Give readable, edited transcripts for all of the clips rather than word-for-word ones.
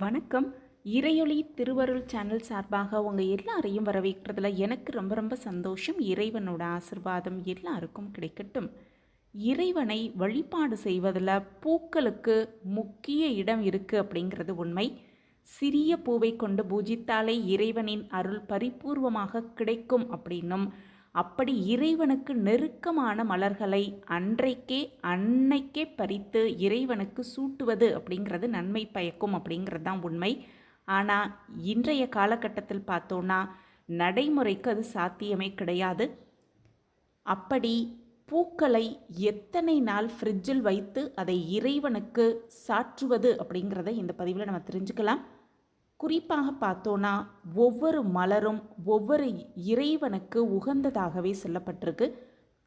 வணக்கம். இறையொளி திருவருள் சேனல் சார்பாக உங்கள் எல்லாரையும் வரவேற்கிறதுல எனக்கு ரொம்ப ரொம்ப சந்தோஷம். இறைவனோட ஆசிர்வாதம் எல்லாருக்கும் கிடைக்கட்டும். இறைவனை வழிபாடு செய்வதில் பூக்களுக்கு முக்கிய இடம் இருக்குது அப்படிங்கிறது உண்மை. சிறிய பூவை கொண்டு பூஜித்தாலே இறைவனின் அருள் பரிபூர்வமாக கிடைக்கும் அப்படின்னும், அப்படி இறைவனுக்கு நெருக்கமான மலர்களை அன்னைக்கே பறித்து இறைவனுக்கு சூட்டுவது அப்படிங்கிறது நன்மை பயக்கும் அப்படிங்கிறது தான் உண்மை. ஆனால் இன்றைய காலகட்டத்தில் பார்த்தோன்னா நடைமுறைக்கு அது சாத்தியமே கிடையாது. அப்படி பூக்களை எத்தனை நாள் ஃப்ரிட்ஜில் வைத்து அதை இறைவனுக்கு சாற்றுவது அப்படிங்கிறத இந்த பதிவில் நம்ம தெரிஞ்சுக்கலாம். குறிப்பாக பார்த்தோன்னா ஒவ்வொரு மலரும் ஒவ்வொரு இறைவனுக்கு உகந்ததாகவே சொல்லப்பட்டிருக்கு.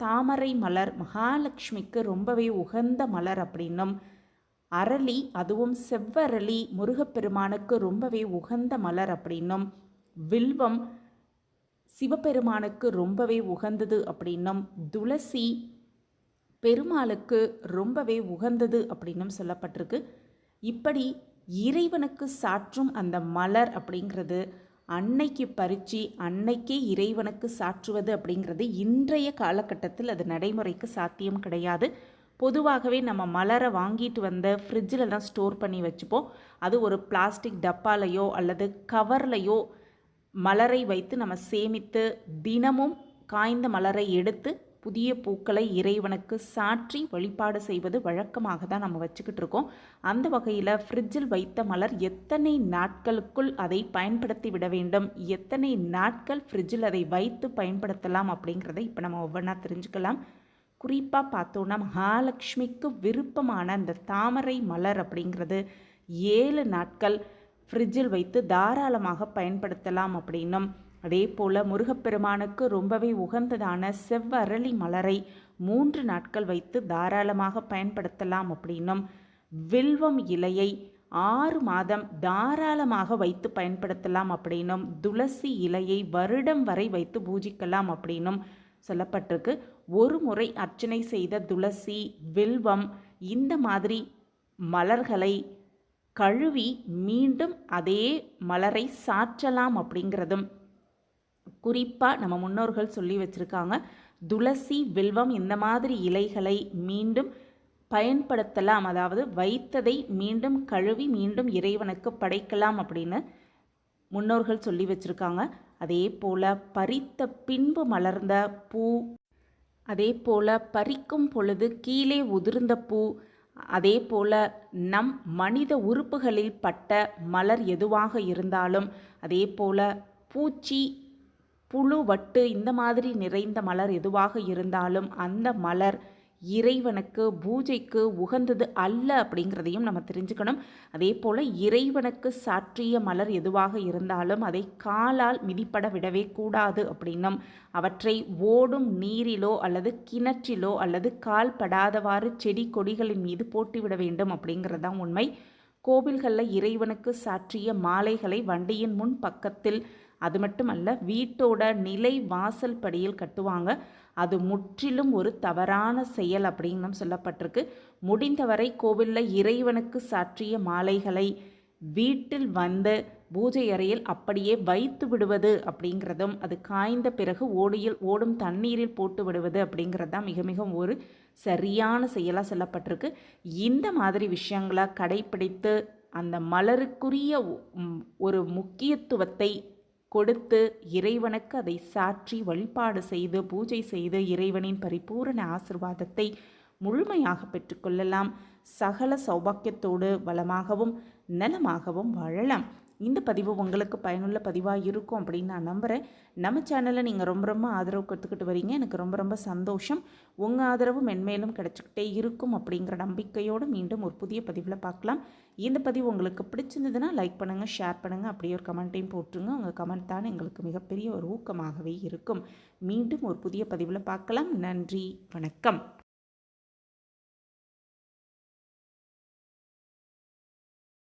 தாமரை மலர் மகாலட்சுமிக்கு ரொம்பவே உகந்த மலர் அப்படின்னும், அரளி அதுவும் செவ்வரளி முருகப்பெருமானுக்கு ரொம்பவே உகந்த மலர் அப்படின்னும், வில்வம் சிவபெருமானுக்கு ரொம்பவே உகந்தது அப்படின்னும், துளசி பெருமாளுக்கு ரொம்பவே உகந்தது அப்படின்னும் சொல்லப்பட்டிருக்கு. இப்படி இறைவனுக்கு சாற்றும் அந்த மலர் அப்படிங்கிறது அன்னைக்கு பறித்து அன்னைக்கே இறைவனுக்கு சாற்றுவது அப்படிங்கிறது இன்றைய காலகட்டத்தில் அது நடைமுறைக்கு சாத்தியம் கிடையாது. பொதுவாகவே நம்ம மலரை வாங்கிட்டு வந்து ஃப்ரிட்ஜில் தான் ஸ்டோர் பண்ணி வச்சுப்போம். அது ஒரு பிளாஸ்டிக் டப்பாலையோ அல்லது கவர்லையோ மலரை வைத்து நம்ம சேமித்து தினமும் காய்ந்த மலரை எடுத்து புதிய பூக்களை இறைவனுக்கு சாற்றி வழிபாடு செய்வது வழக்கமாக தான் நம்ம வச்சுக்கிட்டு இருக்கோம். அந்த வகையில் ஃப்ரிட்ஜில் வைத்த மலர் எத்தனை நாட்களுக்குள் அதை பயன்படுத்தி விட வேண்டும், எத்தனை நாட்கள் ஃப்ரிட்ஜில் அதை வைத்து பயன்படுத்தலாம் அப்படிங்கிறத இப்போ நம்ம ஒவ்வொன்றா தெரிஞ்சுக்கலாம். குறிப்பாக பார்த்தோன்னா மகாலட்சுமிக்கு விருப்பமான அந்த தாமரை மலர் அப்படிங்கிறது 7 நாட்கள் ஃப்ரிட்ஜில் வைத்து தாராளமாக பயன்படுத்தலாம் அப்படின்னும், அதே போல் முருகப்பெருமானுக்கு ரொம்பவே உகந்ததான செவ்வரளி மலரை 3 நாட்கள் வைத்து தாராளமாக பயன்படுத்தலாம் அப்படின்னும், வில்வம் இலையை 6 மாதம் தாராளமாக வைத்து பயன்படுத்தலாம் அப்படின்னும், துளசி இலையை வருடம் வரை வைத்து பூஜிக்கலாம் அப்படின்னும் சொல்லப்பட்டிருக்கு. ஒரு முறை அர்ச்சனை செய்த துளசி வில்வம் இந்த மாதிரி மலர்களை கழுவி மீண்டும் அதே மலரை சாற்றலாம் அப்படிங்கிறதும் குறிப்பாக நம்ம முன்னோர்கள் சொல்லி வச்சுருக்காங்க. துளசி வில்வம் இந்த மாதிரி இலைகளை மீண்டும் பயன்படுத்தலாம், அதாவது வைத்ததை மீண்டும் கழுவி மீண்டும் இறைவனுக்கு படைக்கலாம் அப்படின்னு முன்னோர்கள் சொல்லி வச்சுருக்காங்க. அதே போல் பறித்த பின்பு மலர்ந்த பூ, அதே போல் பறிக்கும் பொழுது கீழே உதிர்ந்த பூ, அதே போல் நம் மனித உறுப்புகளில் பட்ட மலர் எதுவாக இருந்தாலும், அதே போல் பூச்சி புழு வட்டு இந்த மாதிரி நிறைந்த மலர் எதுவாக இருந்தாலும் அந்த மலர் இறைவனுக்கு பூஜைக்கு உகந்தது அல்ல அப்படிங்கிறதையும் நம்ம தெரிஞ்சுக்கணும். அதே போல் இறைவனுக்கு சாற்றிய மலர் எதுவாக இருந்தாலும் அதை காலால் மிதிப்பட விடவே கூடாது அப்படின்னும், அவற்றை ஓடும் நீரிலோ அல்லது கிணற்றிலோ அல்லது கால் படாதவாறு செடி கொடிகளின் மீது போட்டுவிட வேண்டும் அப்படிங்கிறது தான் உண்மை. கோவில்களில் இறைவனுக்கு சாற்றிய மாலைகளை வண்டியின் முன் பக்கத்தில், அது மட்டுமல்ல வீட்டோட நிலை வாசல் படியில் கட்டுவாங்க. அது முற்றிலும் ஒரு தவறான செயல் அப்படின்னு சொல்லப்பட்டிருக்கு. முடிந்தவரை கோவிலில் இறைவனுக்கு சாற்றிய மாலைகளை வீட்டில் வந்து பூஜை அறையில் அப்படியே வைத்து விடுவது அப்படிங்கிறதும், அது காய்ந்த பிறகு ஓடும் தண்ணீரில் போட்டு விடுவது அப்படிங்கிறது தான் மிக மிக ஒரு சரியான செயலாக சொல்லப்பட்டிருக்கு. இந்த மாதிரி விஷயங்களை கடைப்பிடித்து அந்த மலருக்குரிய ஒரு முக்கியத்துவத்தை கொடுத்து இறைவனுக்கு அதை சாற்றி வழிபாடு செய்து பூஜை செய்து இறைவனின் பரிபூரண ஆசிர்வாதத்தை முழுமையாக பெற்றுக்கொள்ளலாம். சகல சௌபாக்கியத்தோடு வளமாகவும் நலமாகவும் வாழலாம். இந்த பதிவு உங்களுக்கு பயனுள்ள பதிவாக இருக்கும் அப்படின்னு நான் நம்புகிறேன். நம்ம சேனலை நீங்கள் ரொம்ப ரொம்ப ஆதரவு கொடுத்துக்கிட்டு வரீங்க, எனக்கு ரொம்ப ரொம்ப சந்தோஷம். உங்கள் ஆதரவு மென்மேலும் கிடச்சிக்கிட்டே இருக்கும் அப்படிங்கிற நம்பிக்கையோடு மீண்டும் ஒரு புதிய பதிவில் பார்க்கலாம். இந்த பதிவு உங்களுக்கு பிடிச்சிருந்ததுன்னா லைக் பண்ணுங்கள், ஷேர் பண்ணுங்கள், அப்படியே ஒரு கமெண்ட்டையும் போட்டுருங்க. உங்கள் கமெண்ட் தான் எங்களுக்கு மிகப்பெரிய ஒரு ஊக்கமாகவே இருக்கும். மீண்டும் ஒரு புதிய பதிவில் பார்க்கலாம். நன்றி, வணக்கம்.